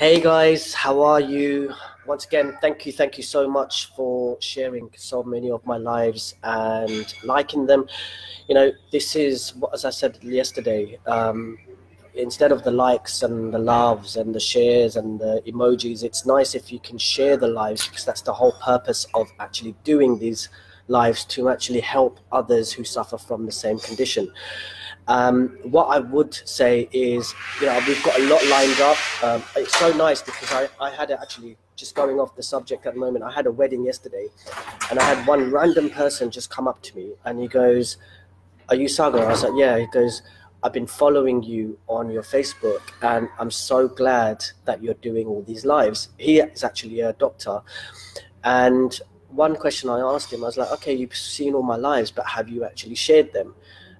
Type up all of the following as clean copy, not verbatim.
Hey guys, how are you? Once again, thank you so much for sharing so many of my lives and liking them. This is what, as I said yesterday, instead of the likes and the loves and the shares and the emojis, it's nice if you can share the lives, because that's the whole purpose of actually doing these lives, to actually help others who suffer from the same condition. What I would say is, we've got a lot lined up. It's so nice because I had actually, just going off the subject at the moment, I had a wedding yesterday, and I had one random person just come up to me and he goes, "Are you Sagar?" I was like, "Yeah." He goes, "I've been following you on your Facebook and I'm so glad that you're doing all these lives." He is actually a doctor. And one question I asked him, I was like, "Okay, you've seen all my lives, but have you actually shared them?"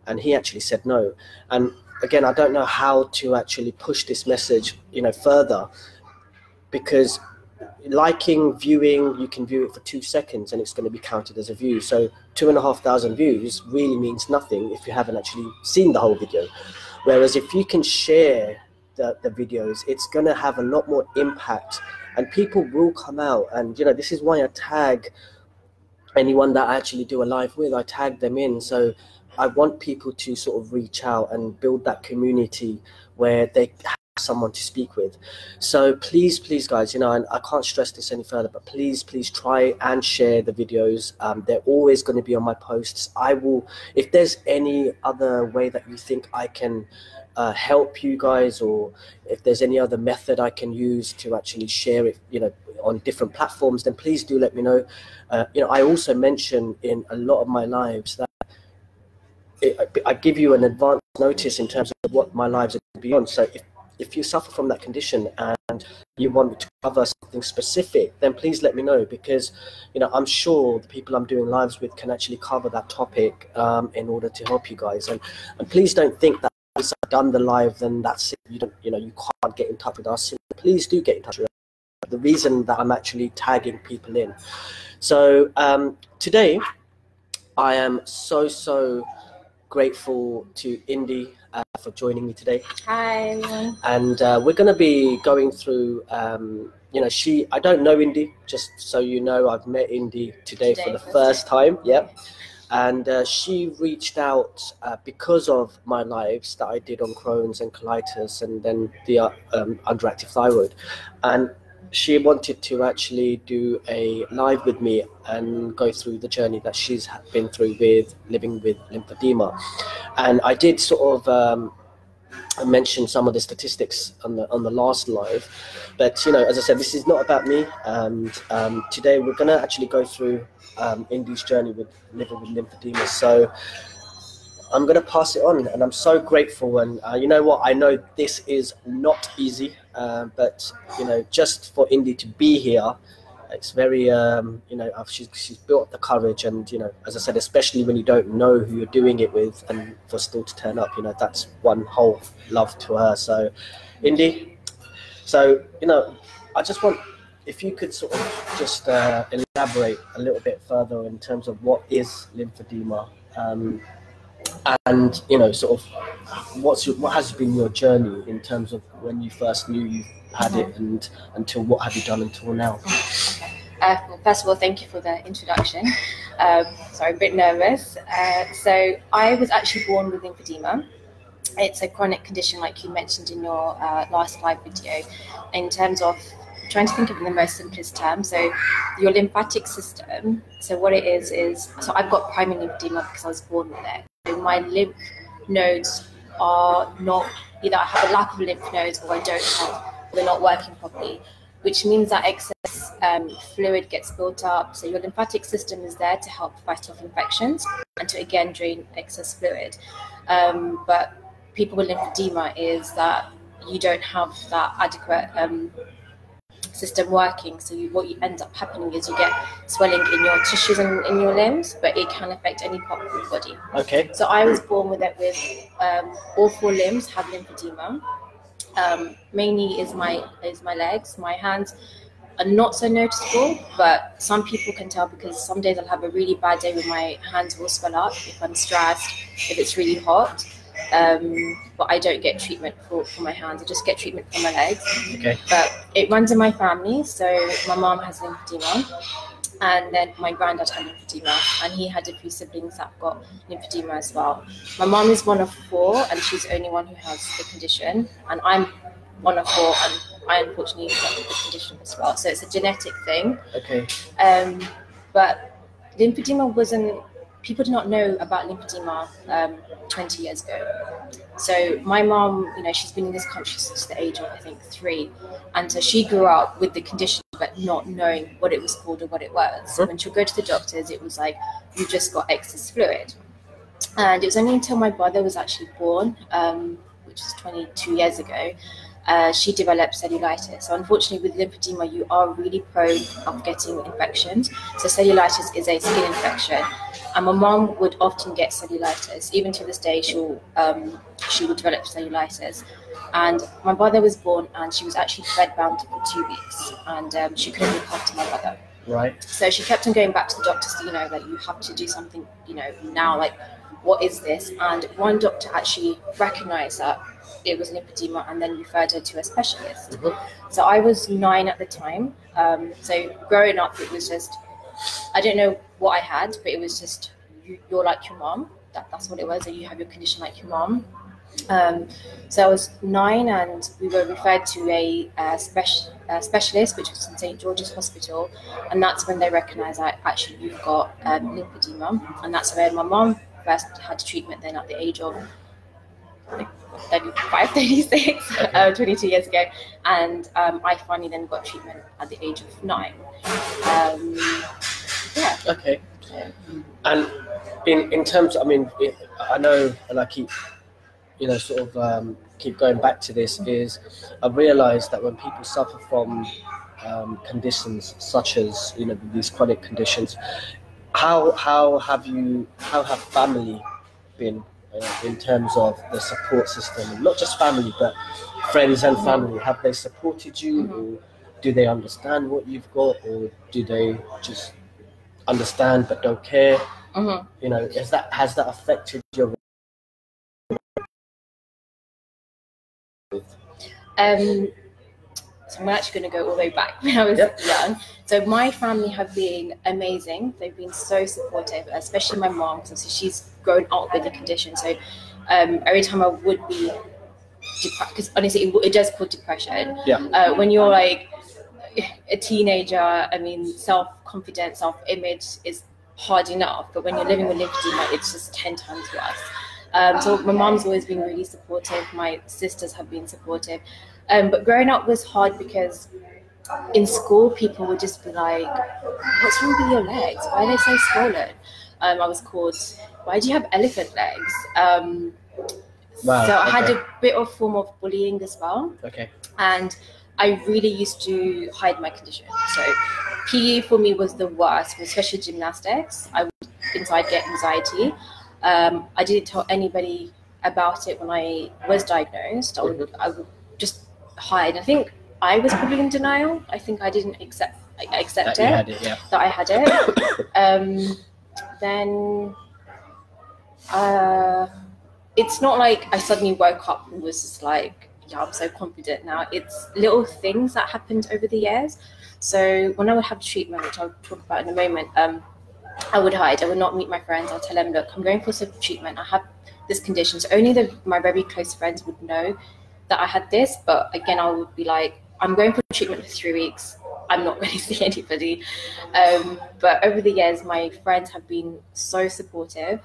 And he actually said no. And again, I don't know how to actually push this message, further, because liking, viewing, you can view it for 2 seconds and it's going to be counted as a view. So 2,500 views really means nothing if you haven't actually seen the whole video. Whereas if you can share the videos, it's going to have a lot more impact, and people will come out. And this is why I tag anyone that I actually do a live with. I tag them in. So I want people to sort of reach out and build that community where they have someone to speak with. So please guys, and I can't stress this any further, but please try and share the videos. They're always going to be on my posts. I will, if there's any other way that you think I can help you guys, or if there's any other method I can use to actually share it, on different platforms, then please do let me know. I also mention in a lot of my lives that I give you an advance notice in terms of what my lives are going to be on. So if you suffer from that condition and you want me to cover something specific, then please let me know, because I'm sure the people I'm doing lives with can actually cover that topic in order to help you guys. And please don't think that once I've done the live, then that's it. You can't get in touch with us. Please do get in touch with us. The reason that I'm actually tagging people in. So today I am so grateful to Indi for joining me today. Hi everyone. And we're going to be going through, I don't know Indi, just so you know. I've met Indi today for the first time. Yep. And she reached out because of my lives that I did on Crohn's and colitis, and then the underactive thyroid. And she wanted to actually do a live with me and go through the journey that she's been through with living with lymphedema. And I did sort of mention some of the statistics on the last live, but as I said, this is not about me. And today we're going to actually go through Indi's journey with living with lymphedema. So I'm going to pass it on, and I'm so grateful. And you know what? I know this is not easy, but just for Indi to be here, it's very, she's built up the courage. And as I said, especially when you don't know who you're doing it with, and for still to turn up, that's one whole love to her. So, Indi, so I just want, if you could sort of just elaborate a little bit further in terms of what is lymphedema. And sort of what has been your journey in terms of when you first knew you had it, and until what have you done until now? Well, first of all, thank you for the introduction. Sorry, a bit nervous. So I was actually born with lymphedema. It's a chronic condition, like you mentioned in your last live video. In terms of trying to think of it in the most simplest term, so your lymphatic system. So what it is so I've got primary lymphedema because I was born with it. My lymph nodes are not, either I have a lack of lymph nodes or I don't have, they're not working properly, which means that excess fluid gets built up. So your lymphatic system is there to help fight off infections and to again drain excess fluid. But people with lymphedema is that you don't have that adequate system working. So what ends up happening is you get swelling in your tissues and in your limbs, but it can affect any part of your body. Okay. So I was born with it, with all 4 limbs have lymphedema. Mainly is my legs. My hands are not so noticeable, but some people can tell, because some days I'll have a really bad day where my hands will swell up if I'm stressed, if it's really hot. but I don't get treatment for my hands. I just get treatment for my legs. Okay. But it runs in my family. So my mom has lymphedema, and then my granddad had lymphedema, and he had a few siblings that got lymphedema as well. My mom is one of 4, and she's the only one who has the condition, and I'm one of 4, and I unfortunately get the condition as well. So it's a genetic thing. Okay. But lymphedema wasn't, people did not know about lymphedema 20 years ago. So my mom, she's been in this country since the age of, I think, 3. And so she grew up with the condition, but not knowing what it was called or what it was. So when she'll go to the doctors, it was like, you just got excess fluid. And it was only until my brother was actually born, which is 22 years ago, she developed cellulitis. So unfortunately with lymphedema, you are really prone of getting infections. So cellulitis is a skin infection. And my mom would often get cellulitis. Even to this day, she will develop cellulitis. And my brother was born, and she was actually bedbound for 2 weeks, and she couldn't look after my brother. Right. So she kept on going back to the doctors, like, you have to do something, now, like, what is this? And one doctor actually recognized that it was lymphedema and then referred her to a specialist. So I was 9 at the time. So growing up, it was just, I don't know what I had, but it was just, you're like your mom. That's what it was. So you have your condition like your mom. So I was 9, and we were referred to a specialist, which was in St. George's Hospital, and that's when they recognised that actually you've got lymphedema, and that's where my mom first had treatment then at the age of 35, 36, 22 years ago, and I finally then got treatment at the age of 9. Yeah. Okay. And in terms, I mean, I know, and I keep, keep going back to this, is I've realised that when people suffer from conditions such as, these chronic conditions, how have family been in terms of the support system? Not just family, but friends and family. Have they supported you, or do they understand what you've got, or do they just understand but don't care? Has that affected your? So I'm actually going to go all the way back when I was young. So my family have been amazing. They've been so supportive, especially my mom, because she's grown up with the condition. So every time I would be depressed, because honestly it does cause depression. When you're like a teenager, I mean, self-confidence, self-image is hard enough, but when you're living with lymphedema, it's just 10 times worse. So my mom's always been really supportive. My sisters have been supportive. But growing up was hard because in school, people would just be like, what's wrong with your legs? Why are they so swollen? I was called, why do you have elephant legs? Wow, so I had a bit of form of bullying as well. And I really used to hide my condition. So PE for me was the worst, especially gymnastics. I'd get anxiety. I didn't tell anybody about it when I was diagnosed. I would just hide. I think I was probably in denial. I think I didn't accept that I had it. Then it's not like I suddenly woke up and was just like, yeah, I'm so confident now. It's little things that happened over the years. So when I would have treatment, which I'll talk about in a moment, I would hide. I would not meet my friends. I'll tell them, look, I'm going for some treatment. I have this condition. So only my very close friends would know that I had this. But again, I would be like, I'm going for treatment for 3 weeks. I'm not going to see anybody. But over the years, my friends have been so supportive.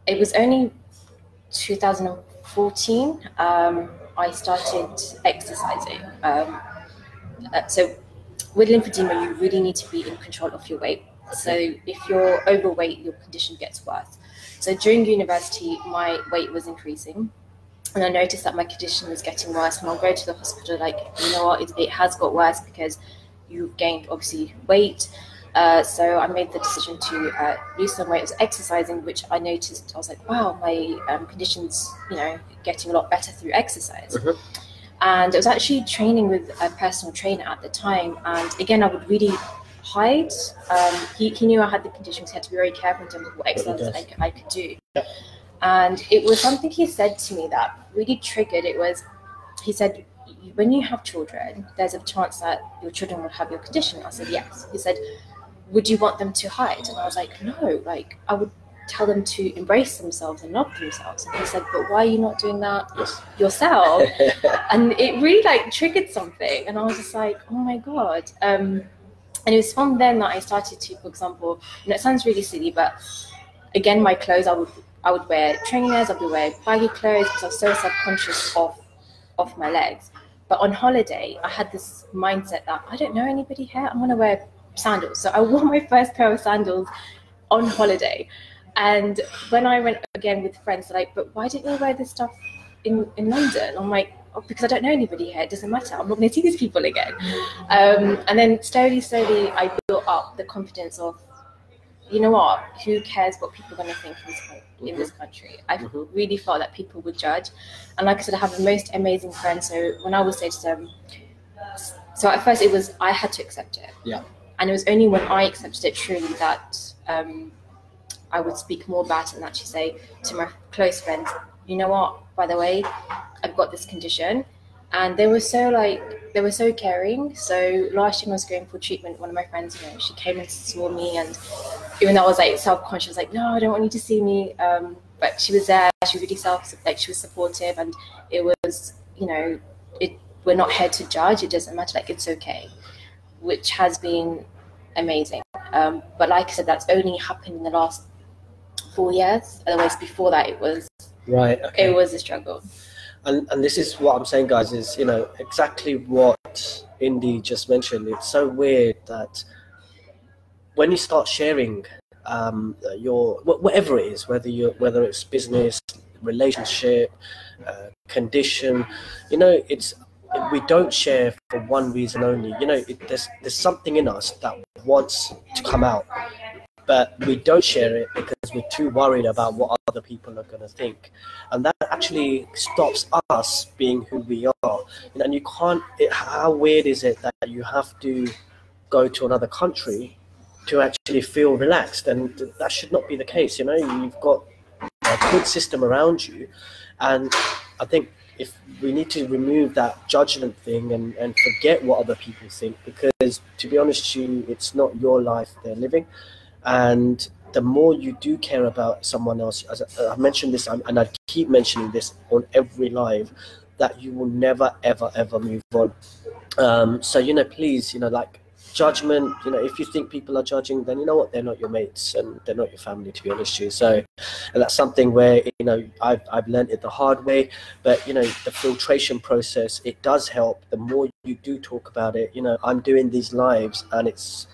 It was only 2014 I started exercising. So with lymphedema, you really need to be in control of your weight. So if you're overweight, your condition gets worse. So during university, my weight was increasing, and I noticed that my condition was getting worse. And I'll go to the hospital like, you know what, it has got worse because you've gained obviously weight. So I made the decision to lose some weight. I was exercising, which I noticed. I was like, wow, my condition's getting a lot better through exercise. And I was actually training with a personal trainer at the time. And again, I would really hide. He knew I had the condition, so he had to be very careful in terms of what exercises I could do. And it was something he said to me that really triggered. It was, he said, when you have children, there's a chance that your children will have your condition. I said, yes. He said, would you want them to hide? And I was like, no, like I would tell them to embrace themselves and love themselves. And he said, but why are you not doing that yourself? And it really like triggered something. And I was just like, oh my God. And it was from then that I started to, for example, it sounds really silly, but again, my clothes, I would wear trainers, I would wear baggy clothes because I was so self-conscious of my legs. But on holiday, I had this mindset that I don't know anybody here, I'm gonna wear sandals. So I wore my first pair of sandals on holiday. And when I went again with friends, they're like, but why didn't you wear this stuff in London? I'm like, oh, because I don't know anybody here, it doesn't matter, I'm not gonna see these people again. And then slowly, I built up the confidence of, you know what, who cares what people are going to think in this country? I really felt that people would judge. And like I said, I have the most amazing friends. So when I would say to them, so at first it was, I had to accept it. Yeah. And it was only when I accepted it truly that I would speak more about it and actually say to my close friends, you know what, by the way, I've got this condition. And they were so caring. So last year when I was going for treatment, one of my friends, you know, she came and saw me, and even though I was like self-conscious, like, no, I don't want you to see me. But she was there, she was really she was supportive, and it was, you know, we're not here to judge, it doesn't matter, like, it's okay, which has been amazing. But like I said, that's only happened in the last 4 years. Otherwise, before that, it was a struggle. And this is what I'm saying, guys, is, you know, exactly what Indi just mentioned. It's so weird that when you start sharing your whatever it is, whether it's business, relationship, condition, you know, we don't share for one reason only. You know, there's something in us that wants to come out, but we don't share it because we're too worried about what other people are going to think. And that actually stops us being who we are. And you can't, how weird is it that you have to go to another country to actually feel relaxed? And that should not be the case. You know, you've got a good system around you. And I think if we need to remove that judgment thing and forget what other people think, because to be honest with you, it's not your life they're living. And the more you do care about someone else, as I mentioned this, and I keep mentioning this on every live, that you will never, ever, ever move on. So, you know, please, you know, like, judgment, you know, if you think people are judging, then you know what, they're not your mates and they're not your family, to be honest with you. So, and that's something where, you know, I've learned it the hard way, but, you know, the filtration process, it does help. The more you do talk about it, you know, I'm doing these lives and it's,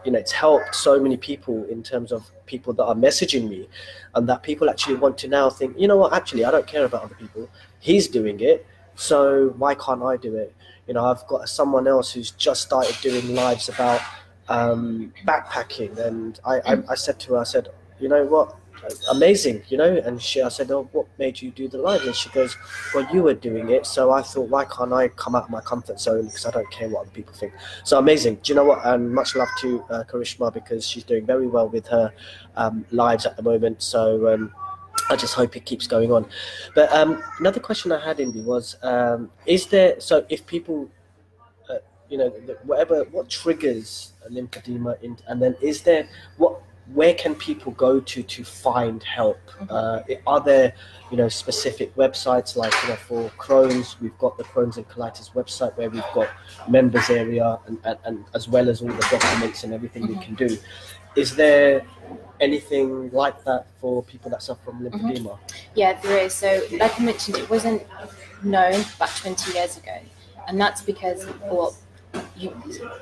you know, it's helped so many people in terms of people that are messaging me, and that people actually want to now think, you know what, actually, I don't care about other people. He's doing it, so why can't I do it? You know, I've got someone else who's just started doing lives about backpacking, and I said to her, I said, you know what, amazing, you know, and I said, oh, what made you do the live? And she goes, well, you were doing it, so I thought, why can't I come out of my comfort zone, because I don't care what other people think. So amazing. Do you know what, and much love to Karishma, because she's doing very well with her lives at the moment. So I just hope it keeps going on. But another question I had, Indi, was, is there, so if people, you know, what triggers lymphedema, and then is there, where can people go to find help? Are there, you know, specific websites, like, you know, for Crohn's, we've got the Crohn's and Colitis website where we've got members area and as well as all the documents and everything we can do. Is there anything like that for people that suffer from lymphedema? Yeah, there is. So like I mentioned, it wasn't known back 20 years ago, and that's because, well,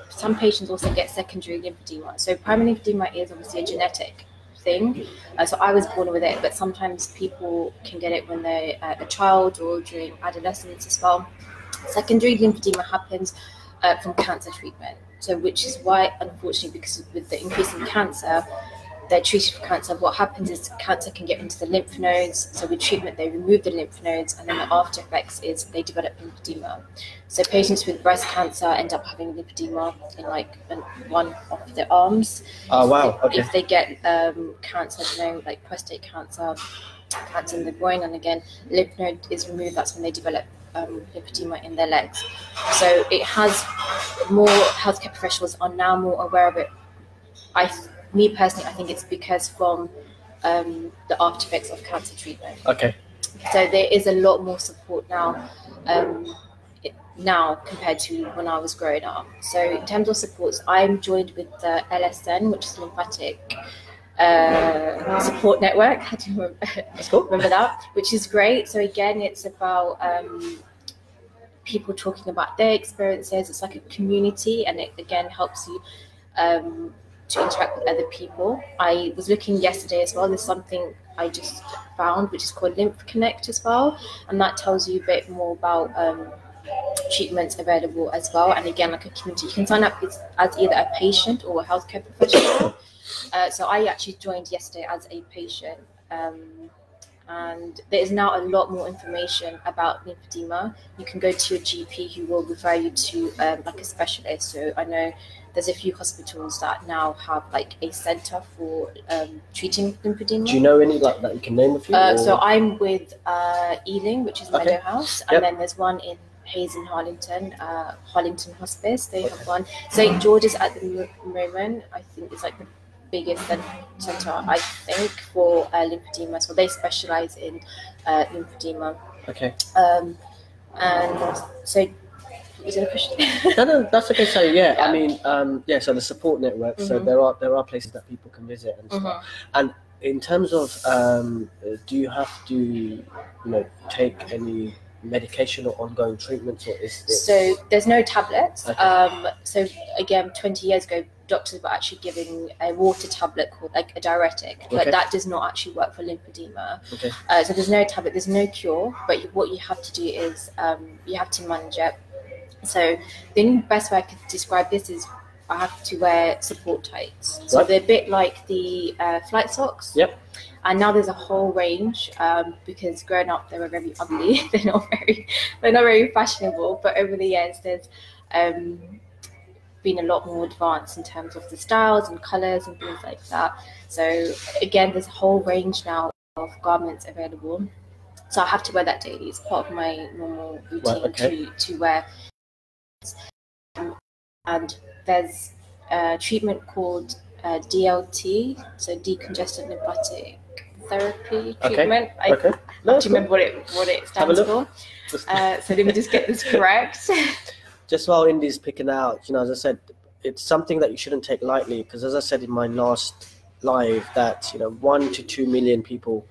some patients also get secondary lymphedema. So primary lymphedema is obviously a genetic thing. So I was born with it, but sometimes people can get it when they're a child or during adolescence as well. Secondary lymphedema happens from cancer treatment. So which is why, unfortunately, because with the increase in cancer, they're treated for cancer. What happens is cancer can get into the lymph nodes. So with treatment, they remove the lymph nodes, and then the after effects is they develop lymphedema. So patients with breast cancer end up having lymphedema in one of their arms. Oh, wow. Okay. If they get cancer, you know, like prostate cancer, cancer in the groin, and again, lymph node is removed. That's when they develop lymphedema in their legs. So it has more healthcare professionals are now more aware of it. Me personally, I think it's because from the after effects of cancer treatment. Okay. So there is a lot more support now, now compared to when I was growing up. So in terms of supports, I'm joined with the LSN, which is lymphatic support network. I do remember that, which is great. So again, it's about people talking about their experiences. It's like a community, and it again helps you to interact with other people. I was looking yesterday as well. There's something I just found which is called Lymph Connect as well, and that tells you a bit more about treatments available as well. And again, like a community, you can sign up as either a patient or a healthcare professional. So I actually joined yesterday as a patient, and there is now a lot more information about lymphedema. You can go to your GP who will refer you to like a specialist. So I know there's a few hospitals that now have like a centre for treating lymphedema. Do you know any like that you can name a few? So I'm with Ealing, which is Meadow House, and then there's one in Hayes and Harlington, Harlington Hospice. They have one. St George's at the moment, I think it's like the biggest centre, I think, for lymphedema. So they specialise in lymphedema. Okay. And so, is there a question? No, that's okay. So yeah, I mean, so the support network. So there are places that people can visit and stuff. And in terms of, do you have to, take any medication or ongoing treatments, or is this... So there's no tablets. Okay. So again, 20 years ago, doctors were actually giving a water tablet called like a diuretic, but that does not actually work for lymphedema. Okay. So there's no tablet, there's no cure, but what you have to do is you have to manage it. So the only best way I could describe this is I have to wear support tights. So they're a bit like the flight socks. Yep. And now there's a whole range because growing up they were very ugly. They're not very fashionable. But over the years, there's been a lot more advanced in terms of the styles and colours and things like that. So again, there's a whole range now of garments available. So I have to wear that daily. It's part of my normal routine to wear. And there's a treatment called DLT, so decongestant lymphatic therapy treatment. I have to remember what it stands for. So let me just get this correct. Just while Indi's picking out, as I said, it's something that you shouldn't take lightly, because as I said in my last live, that 1 to 2 million people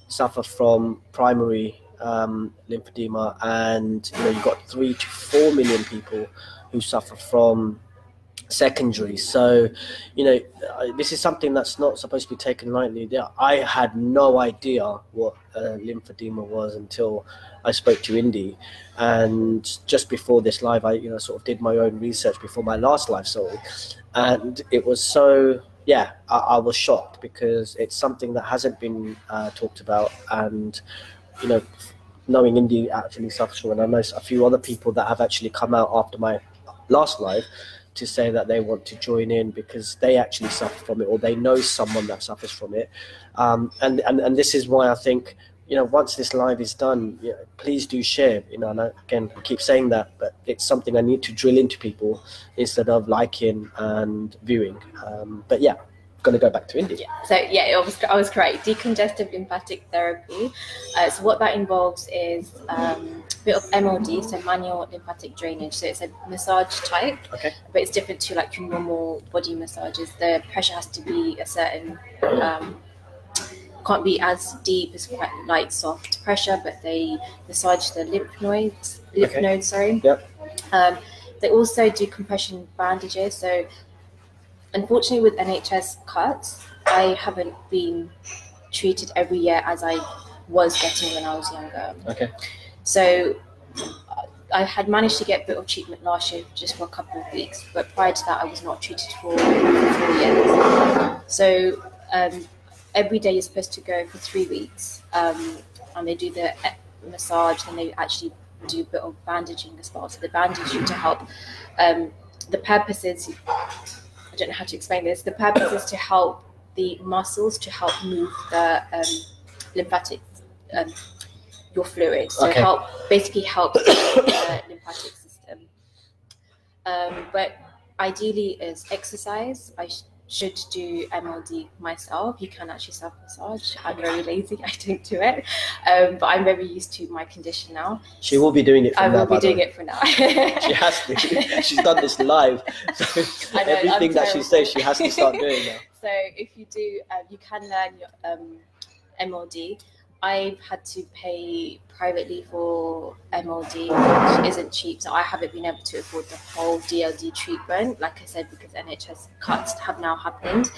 suffer from primary lymphedema, and you've got 3 to 4 million people who suffer from secondary. So this is something that's not supposed to be taken lightly. I had no idea what lymphedema was until I spoke to Indi, and just before this live I sort of did my own research before my last live, and it was so I was shocked, because it's something that hasn't been talked about. And knowing Indi actually suffers from, and I know a few other people that have actually come out after my last live to say that they want to join in because they actually suffer from it, or they know someone that suffers from it. And this is why I think, once this live is done, please do share. And again, I keep saying that, but it's something I need to drill into people instead of liking and viewing. But yeah, going to go back to Indi. So I was correct. Decongestive lymphatic therapy. So what that involves is a bit of MLD, so manual lymphatic drainage. So it's a massage type, but it's different to like your normal body massages. The pressure has to be a certain, can't be as deep, as quite light, soft pressure, but they massage the lymph nodes. They also do compression bandages. So unfortunately, with NHS cuts, I haven't been treated every year as I was getting when I was younger. So I had managed to get a bit of treatment last year just for a couple of weeks, but prior to that I was not treated for 4 years. So every day you're supposed to go for 3 weeks, and they do the massage, and they actually do a bit of bandaging as well. So they bandage you to help. The purpose is, I don't know how to explain this, the purpose is to help the muscles to help move the lymphatic your fluids. So Okay. basically help the lymphatic system. But ideally is exercise. I should do MLD myself. You can actually self-massage. I'm very lazy. I don't do it. But I'm very used to my condition now. She will be doing it from now. I will be doing it for now. She has to. She's done this live. So I know, everything that she says, she has to start doing now. So if you do, you can learn your MLD. I've had to pay privately for MLD, which isn't cheap. So I haven't been able to afford the whole DLD treatment, like I said, because NHS cuts have now happened.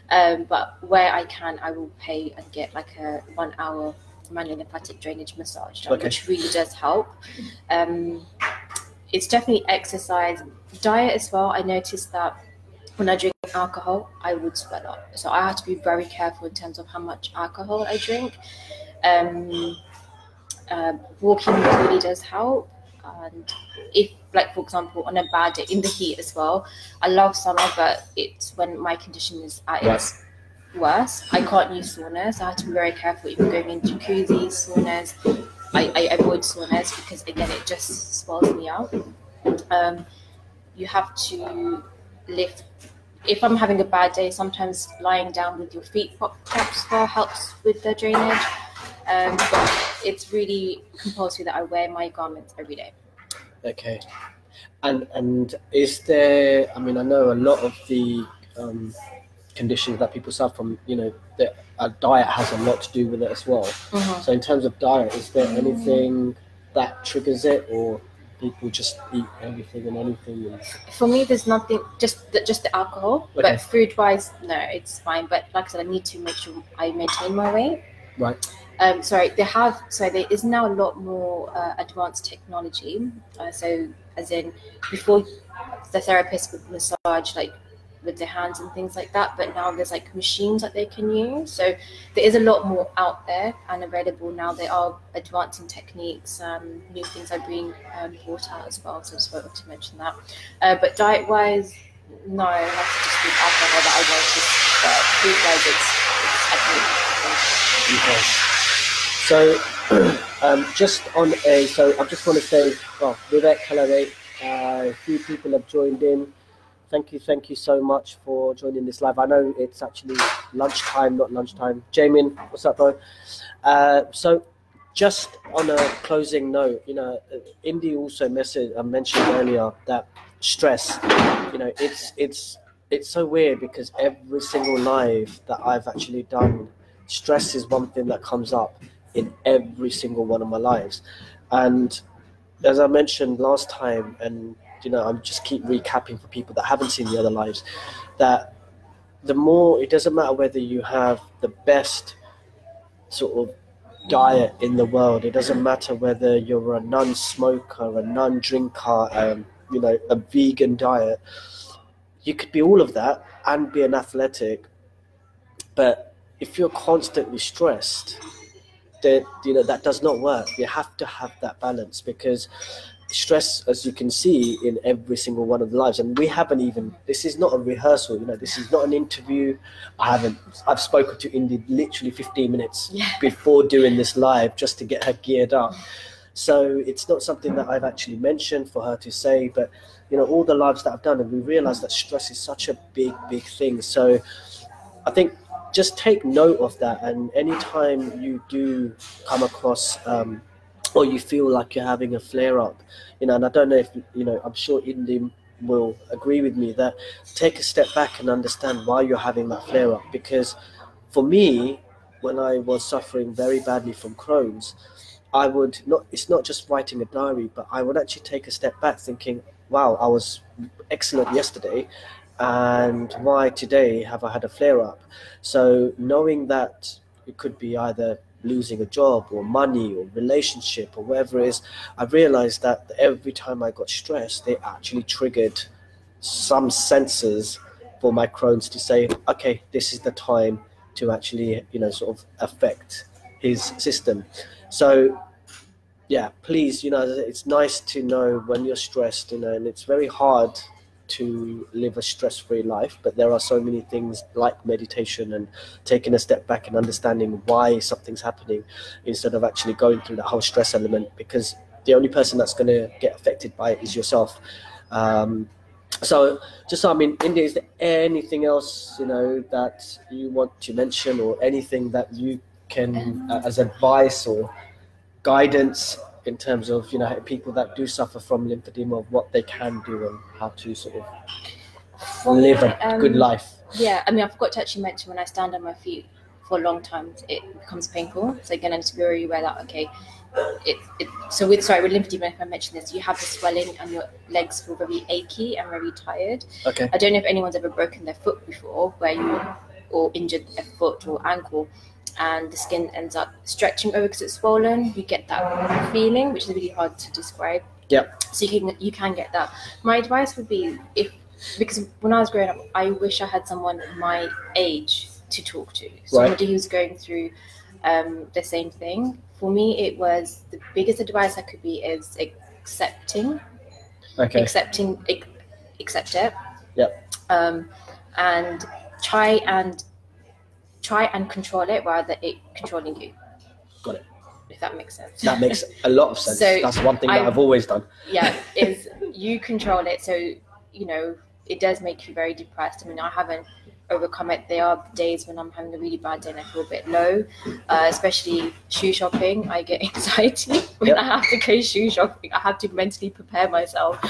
But where I can, I will pay and get like a 1 hour manual lymphatic drainage massage done, which really does help. It's definitely exercise. Diet as well. I noticed that when I drink alcohol, I would swell up. So I have to be very careful in terms of how much alcohol I drink. Walking really does help. And if, like, for example, on a bad day in the heat as well, I love summer, but it's when my condition is at its worst. I can't use saunas. I have to be very careful even going in jacuzzis, saunas. I avoid saunas because, again, it just swells me up. You have to lift. If I'm having a bad day, sometimes lying down with your feet propped helps with the drainage. But it's really compulsory that I wear my garments every day. Okay. And is there, I mean, I know a lot of the conditions that people suffer from, you know, a diet has a lot to do with it as well. Mm-hmm. So in terms of diet, is there anything that triggers it, or people just eat everything and anything? For me, there's nothing, just the alcohol. Okay. But food-wise, no, it's fine. But like I said, I need to make sure I maintain my weight. Right. There is now a lot more advanced technology. So as in, before the therapist would massage like with their hands and things like that, but now there's like machines that they can use. So there is a lot more out there and available now. They are advancing techniques, new things are being brought out as well. So I just wanted to mention that. But diet-wise, no, I have to just do alcohol that I noticed. But food-wise, it's okay. So, I just want to say, Vivek, hello, a few people have joined in. Thank you so much for joining this live. I know it's actually lunchtime, not lunchtime. Jamin, what's up, bro? So, just on a closing note, you know, Indi also mentioned earlier that stress, you know, it's so weird because every single live that I've actually done, stress is one thing that comes up in every single one of my lives. And as I mentioned last time, and you know, I'm just keep recapping for people that haven't seen the other lives, that the more, it doesn't matter whether you have the best sort of diet in the world, it doesn't matter whether you're a non-smoker, a non-drinker, you know, a vegan diet, you could be all of that and be an athletic, but if you're constantly stressed, that, you know, that does not work. You have to have that balance, because stress, as you can see in every single one of the lives, and we haven't even, this is not a rehearsal, you know, this is not an interview. I've spoken to Indi literally 15 minutes before doing this live just to get her geared up. So it's not something that I've actually mentioned for her to say, but you know, all the lives that I've done, and we realize that stress is such a big thing. So I think just take note of that, and anytime you do come across or you feel like you're having a flare-up, you know, and I don't know if, you know, I'm sure Indi will agree with me, that take a step back and understand why you're having that flare-up. Because for me, when I was suffering very badly from Crohn's, I would not, it's not just writing a diary, but I would actually take a step back thinking, wow, I was excellent yesterday, and why today have I had a flare-up? So knowing that it could be either losing a job or money or relationship or whatever it is, I realized that every time I got stressed, it actually triggered some sensors for my Crohn's to say, okay, this is the time to actually, you know, sort of affect his system. So yeah, please, you know, it's nice to know when you're stressed, you know, and it's very hard to live a stress-free life, but there are so many things like meditation and taking a step back and understanding why something's happening instead of actually going through the whole stress element, because the only person that's going to get affected by it is yourself. So just, I mean, India, is there anything else, you know, that you want to mention, or anything that you can, as advice or guidance in terms of, you know, people that do suffer from lymphedema, of what they can do and how to sort of live a good life? Yeah, I mean, I forgot to actually mention, when I stand on my feet for a long time, it becomes painful. So again, I need to be very aware that, okay, so with lymphedema, if I mention this, you have the swelling and your legs feel very achy and very tired. Okay. I don't know if anyone's ever broken their foot before, or injured a foot or ankle, and the skin ends up stretching over because it's swollen. You get that feeling, which is really hard to describe. Yeah. So you can get that. My advice would be, because when I was growing up, I wish I had someone my age to talk to, somebody who's going through the same thing. For me, it was, the biggest advice I could be is accepting. Okay. Accept it. Yep. And try and control it rather than it controlling you. Got it. If that makes sense. That makes a lot of sense. So that's one thing that I've always done. Yeah, is you control it. So, you know, it does make you very depressed. I mean, I haven't overcome it. There are days when I'm having a really bad day and I feel a bit low, especially shoe shopping. I get anxiety when I have to go shoe shopping. I have to mentally prepare myself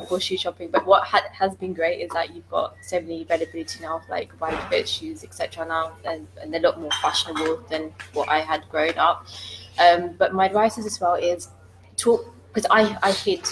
for shoe shopping. But what has been great is that you've got so many availability now of like wide fit shoes, etc. now, and they're a lot more fashionable than what I had growing up. But my advice is as well is talk, because I hid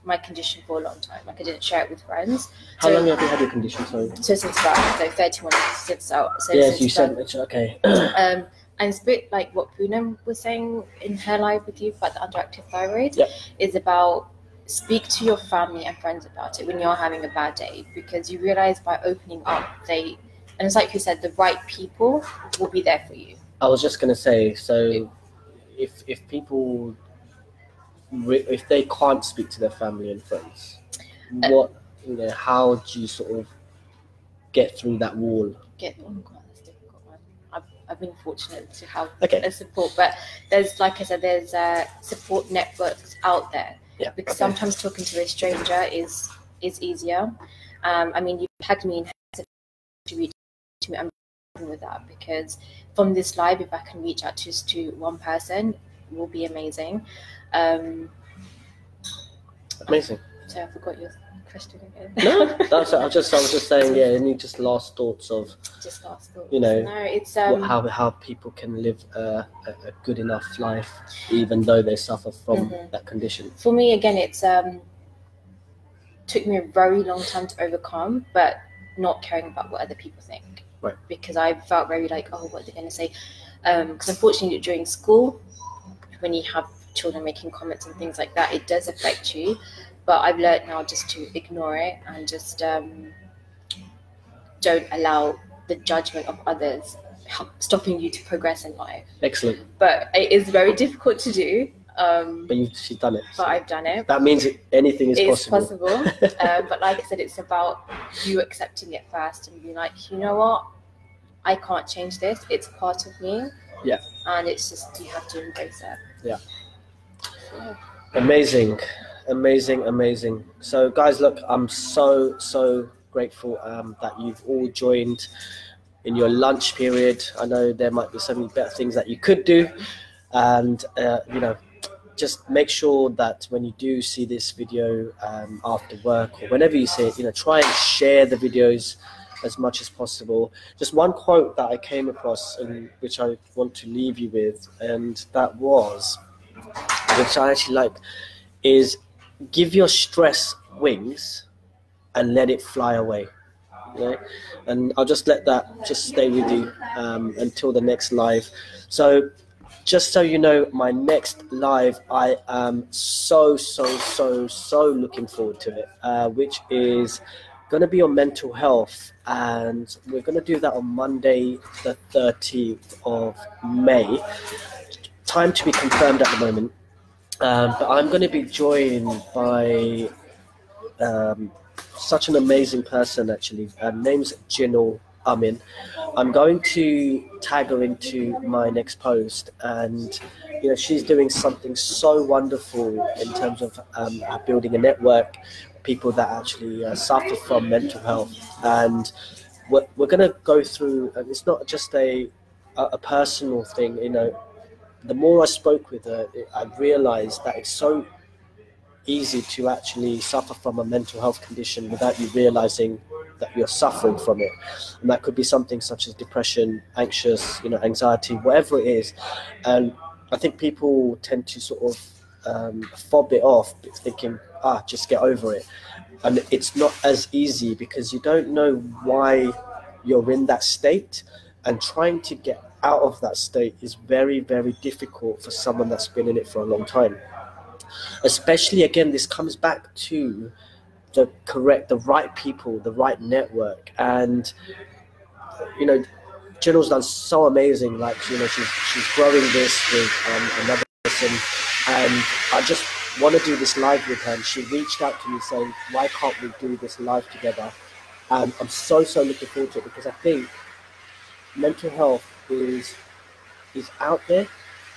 my condition for a long time. Like, I didn't share it with friends. How long have you had your condition? Sorry. So since about 31 since out. So yes, you said it's okay. And it's a bit like what Poonam was saying in her live with you about the underactive thyroid. Yep. Is about, speak to your family and friends about it when you're having a bad day, because you realize by opening up, and it's like you said, the right people will be there for you. I was just gonna say, so if people, if they can't speak to their family and friends, how do you sort of get through that wall? Oh God, that's a difficult one. I've been fortunate to have a support, but there's, like I said, there's support networks out there. Yeah. Because sometimes talking to a stranger is easier. I mean, you tagged me in to reach to me. I'm with that, because from this live, if I can reach out just to one person, it will be amazing. Amazing. So I forgot your question again. No, I was just saying, yeah. Any just last thoughts of, you know, no, it's how people can live a good enough life even though they suffer from that condition. For me, again, it's took me a very long time to overcome, but not caring about what other people think. Right. Because I felt very like, oh, what are they going to say? Because unfortunately, during school, when you have children making comments and things like that, it does affect you. But I've learned now just to ignore it and just don't allow the judgment of others stopping you to progress in life. Excellent. But it is very difficult to do. But she's done it. But I've done it. That means anything is possible. But like I said, it's about you accepting it first and being like, you know what? I can't change this. It's part of me. Yeah. And it's just, you have to embrace it. Yeah. Amazing. So guys, look, I'm so grateful that you've all joined in your lunch period. I know there might be so many better things that you could do, and you know, just make sure that when you do see this video after work or whenever you see it, you know, try and share the videos as much as possible. Just one quote that I came across, and which I want to leave you with, and that was, which I actually like, is give your stress wings and let it fly away. Yeah? And I'll just let that just stay with you until the next live. So just so you know, my next live, I am so looking forward to it, which is going to be on mental health, and we're going to do that on Monday the 13th of May. Time to be confirmed at the moment. But I'm going to be joined by such an amazing person, actually. Her name's Jinal Amin. I'm going to tag her into my next post, and she's doing something so wonderful in terms of building a network, people that actually suffer from mental health. And we're going to go through, and it's not just a personal thing. The more I spoke with her, I realized that it's so easy to actually suffer from a mental health condition without you realizing that you're suffering from it. And that could be something such as depression, anxious, anxiety, whatever it is. And I think people tend to sort of fob it off, thinking, just get over it. And it's not as easy, because you don't know why you're in that state, and trying to get out of that state is very, very difficult for someone that's been in it for a long time. Especially, again, this comes back to the right people, the right network. And Jinal's done so amazing. Like, she's growing this with another person, and I just want to do this live with her. And she reached out to me saying, why can't we do this live together? And I'm so looking forward to it, because I think mental health is out there.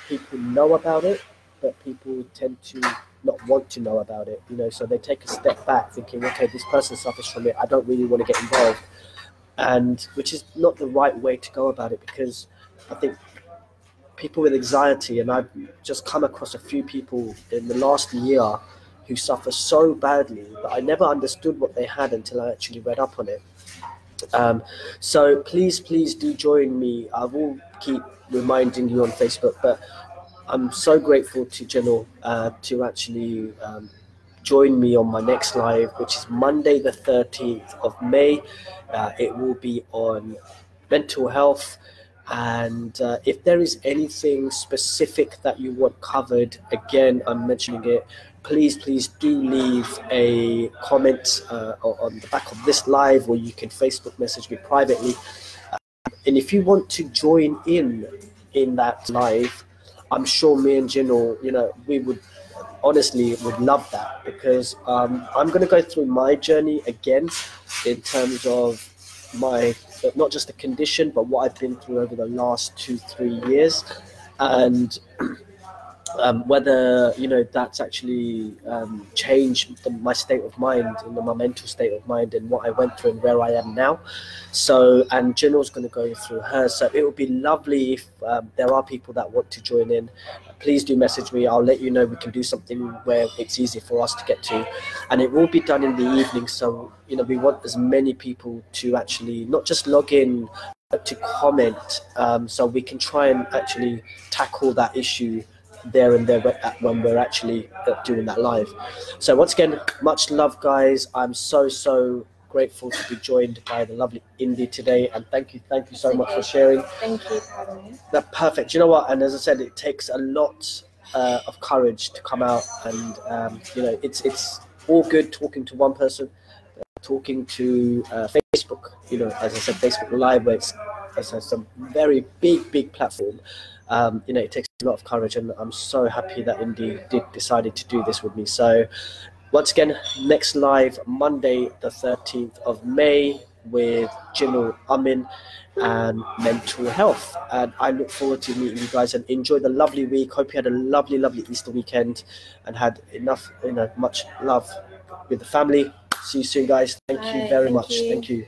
People know about it, but people tend to not want to know about it, so they take a step back thinking, okay, this person suffers from it, I don't really want to get involved. And which is not the right way to go about it, because I think people with anxiety, and I've just come across a few people in the last year who suffer so badly, but I never understood what they had until I actually read up on it. So please do join me. I will keep reminding you on Facebook, but I'm so grateful to Jinal to actually join me on my next live, which is Monday the 13th of May. It will be on mental health. And if there is anything specific that you want covered, again, I'm mentioning it, please do leave a comment on the back of this live, or you can Facebook message me privately. And if you want to join in that live, I'm sure me and Jinal, we would love that, because I'm going to go through my journey again in terms of my, not just the condition, but what I've been through over the last 2-3 years, and whether that's actually changed my state of mind, my mental state of mind, and what I went through and where I am now. So, and Jinal's going to go through hers. So it would be lovely if there are people that want to join in. Please do message me. I'll let you know. We can do something where it's easy for us to get to, and it will be done in the evening. So we want as many people to actually not just log in, but to comment, so we can try and actually tackle that issue there and there when we're actually doing that live. So once again, much love, guys. I'm so grateful to be joined by the lovely Indi today, and thank you so much for sharing. Thank you for having me. That's perfect. You know what, and as I said, it takes a lot of courage to come out, and it's all good talking to one person, talking to Facebook, as I said, Facebook Live, where it's some very big platform. It takes a lot of courage, and I'm so happy that Indi decided to do this with me. So once again, next live Monday the 13th of May with Jinal Amin and mental health. And I look forward to meeting you guys, and enjoy the lovely week. Hope you had a lovely Easter weekend and had much love with the family. See you soon, guys. Thank you very much. Thank you.